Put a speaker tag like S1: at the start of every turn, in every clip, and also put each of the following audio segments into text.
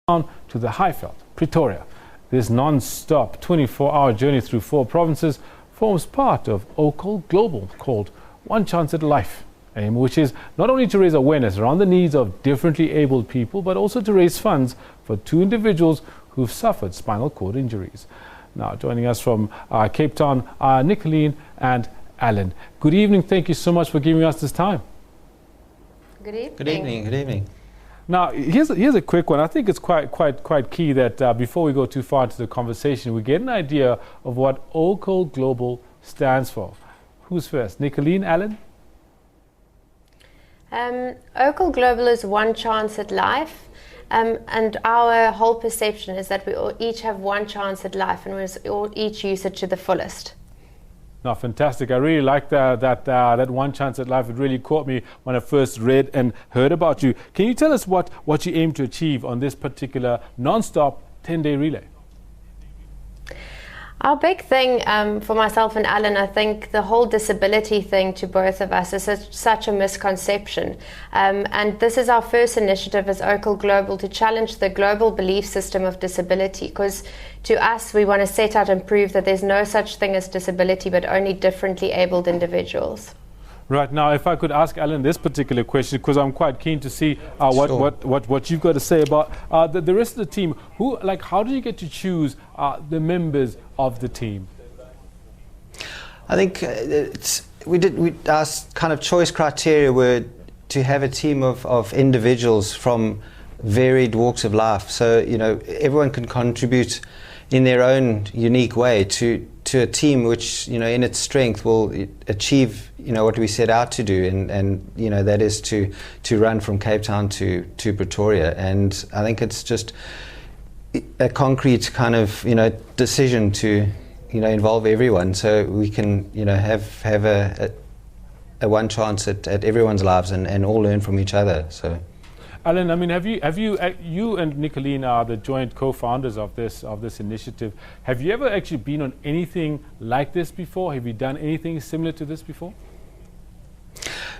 S1: down to the Highveld, Pretoria. This non-stop 24-hour journey through 4 provinces forms part of OCAL Global, called One Chance at Life, aim which is not only to raise awareness around the needs of differently abled people, but also to raise funds for 2 individuals who've suffered spinal cord injuries. Now, joining us from Cape Town are Nicoline and Alan. Good evening. Thank you so much for giving us this time.
S2: Good evening.
S3: Good evening. Good evening.
S1: Now, here's a quick one. I think it's quite key that before we go too far into the conversation, we get an idea of what OCAL Global stands for. Who's first? Nicoline, Alan?
S2: OCAL Global is one chance at life, and our whole perception is that we all each have one chance at life, and we all each use it to the fullest.
S1: No, fantastic. I really like that one chance at life. It really caught me when I first read and heard about you. Can you tell us what you aim to achieve on this particular non-stop 10-day relay?
S2: Our big thing for myself and Alan, I think the whole disability thing to both of us is such a misconception. And this is our first initiative as OCAL Global to challenge the global belief system of disability, because to us, we want to set out and prove that there's no such thing as disability, but only differently abled individuals.
S1: Right. Now, if I could ask Alan this particular question, because I'm quite keen to see what you've got to say about the rest of the team. How do you get to choose the members of the team?
S3: I think our kind of choice criteria were to have a team of individuals from varied walks of life. So, you know, everyone can contribute in their own unique way to a team which, you know, in its strength will achieve, you know, what we set out to do, and you know, that is to run from Cape Town to Pretoria. And I think it's just a concrete kind of, you know, decision to, you know, involve everyone, so we can, you know, have a one chance at everyone's lives and all learn from each other. So,
S1: Alan, I mean, you and Nicoline are the joint co-founders of this initiative. Have you ever actually been on anything like this before? Have you done anything similar to this before?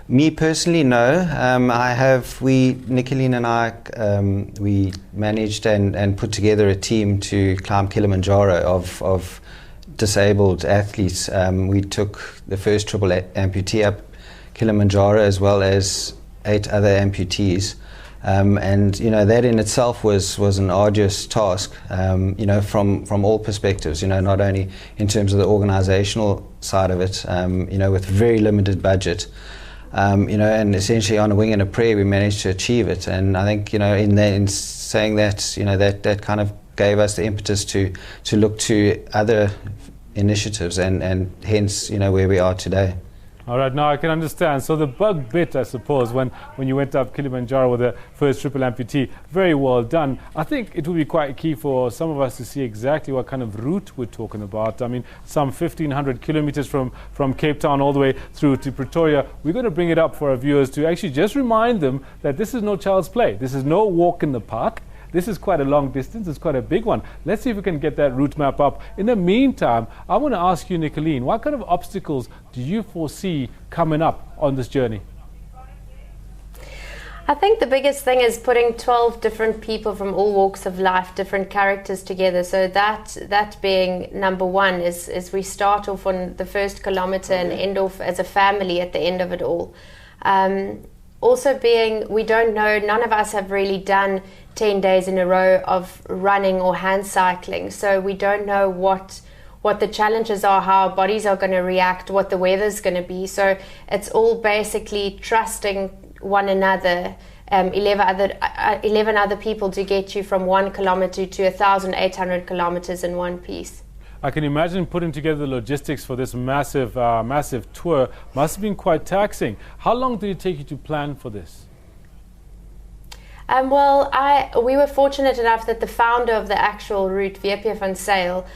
S3: Me personally, no. Nicoline and I, we managed and put together a team to climb Kilimanjaro of disabled athletes. We took the first triple amputee up Kilimanjaro, as well as 8 other amputees. And you know, that in itself was an arduous task, you know, from all perspectives, you know, not only in terms of the organizational side of it, you know, with very limited budget, you know, and essentially on a wing and a prayer we managed to achieve it. And I think, you know, in saying that, you know, that kind of gave us the impetus to look to other initiatives, and hence, you know, where we are today.
S1: All right, now I can understand. So the bug bit, I suppose, when you went up Kilimanjaro with the first triple amputee, very well done. I think it will be quite key for some of us to see exactly what kind of route we're talking about. I mean, some 1,500 kilometers from Cape Town all the way through to Pretoria. We're going to bring it up for our viewers to actually just remind them that this is no child's play. This is no walk in the park. This is quite a long distance. It's quite a big one. Let's see if we can get that route map up. In the meantime, I want to ask you, Nicoline, what kind of obstacles do you foresee coming up on this journey?
S2: I think the biggest thing is putting 12 different people from all walks of life, different characters together. So that being number one is we start off on the first kilometer and end off as a family at the end of it all. Also being, we don't know, none of us have really done 10 days in a row of running or hand cycling, so we don't know what the challenges are, how our bodies are going to react, what the weather's going to be. So it's all basically trusting one another, 11 other people to get you from 1 kilometer to 1,800 kilometers in one piece.
S1: I can imagine putting together the logistics for this massive tour must have been quite taxing. How long did it take you to plan for this?
S2: We were fortunate enough that the founder of the actual route, VP van Sail,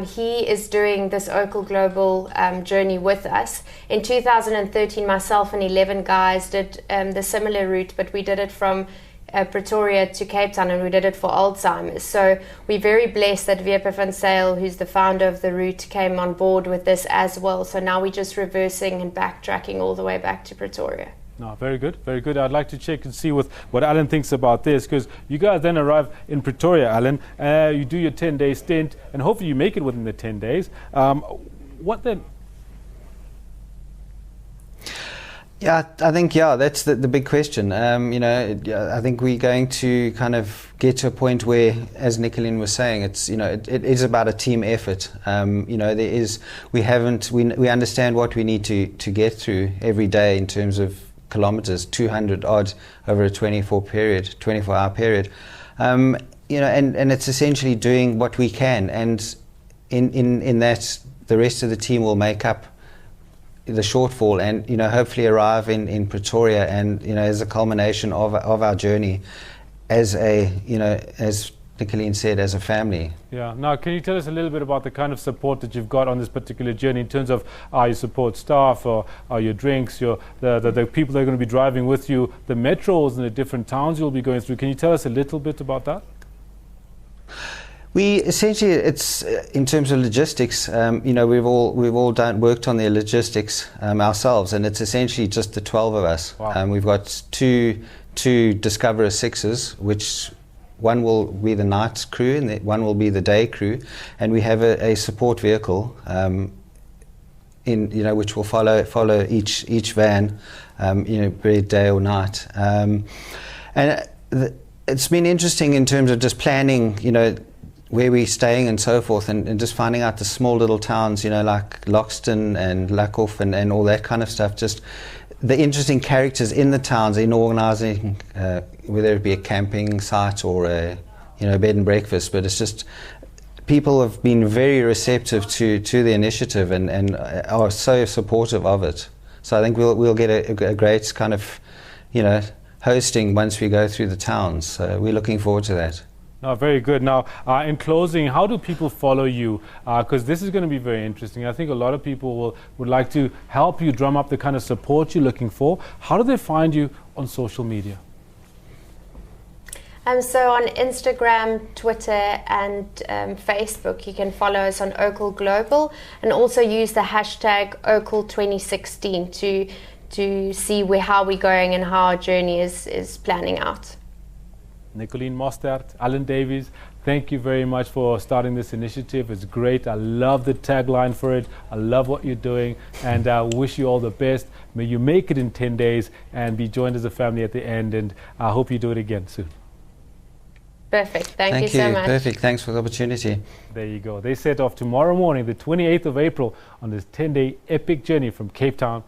S2: he is doing this OCAL Global journey with us. In 2013, myself and 11 guys did the similar route, but we did it from Pretoria to Cape Town, and we did it for Alzheimer's. So we're very blessed that VP van Sail, who's the founder of the route, came on board with this as well. So now we're just reversing and backtracking all the way back to Pretoria.
S1: No, very good, very good. I'd like to check and see what Alan thinks about this, because you guys then arrive in Pretoria, Alan. You do your 10-day stint, and hopefully you make it within the 10 days. What then?
S3: Yeah, I think, that's the big question. I think we're going to kind of get to a point where, as Nicolene was saying, it's, it is about a team effort. We understand what we need to get through every day in terms of kilometers, 200 odd over a 24-hour period. And it's essentially doing what we can, and in that, the rest of the team will make up the shortfall, and hopefully arrive in Pretoria, and as a culmination of our journey, as as Nicolene said, as a family.
S1: Yeah. Now, can you tell us a little bit about the kind of support that you've got on this particular journey in terms of your support staff, or your drinks, the people that are going to be driving with you, the metros and the different towns you'll be going through? Can you tell us a little bit about that?
S3: We essentially, it's in terms of logistics. We've all worked on the logistics ourselves, and it's essentially just the 12 of us.
S1: Wow.
S3: We've got two Discoverer 6s, which one will be the night crew and one will be the day crew, and we have a support vehicle which will follow each van, be it day or night. It's been interesting in terms of just planning, where we're staying and so forth, and just finding out the small little towns, like Loxton and Lakoff and all that kind of stuff. Just the interesting characters in the towns, in organising, whether it be a camping site or a bed and breakfast. But it's just, people have been very receptive to the initiative and are so supportive of it. So I think we'll get a great kind of hosting once we go through the towns. So we're looking forward to that.
S1: No, very good. Now, in closing, how do people follow you? Because this is going to be very interesting. I think a lot of people would like to help you drum up the kind of support you're looking for. How do they find you on social media?
S2: So on Instagram, Twitter and Facebook, you can follow us on OCAL Global, and also use the hashtag OCAL 2016 to see how we're going and how our journey is planning out.
S1: Nicolene Mostert, Alan Davies, thank you very much for starting this initiative. It's great. I love the tagline for it. I love what you're doing, and I wish you all the best. May you make it in 10 days and be joined as a family at the end, and I hope you do it again soon.
S2: Perfect. Thank you so much.
S3: Perfect. Thanks for the opportunity.
S1: There you go. They set off tomorrow morning, the 28th of April, on this 10-day epic journey from Cape Town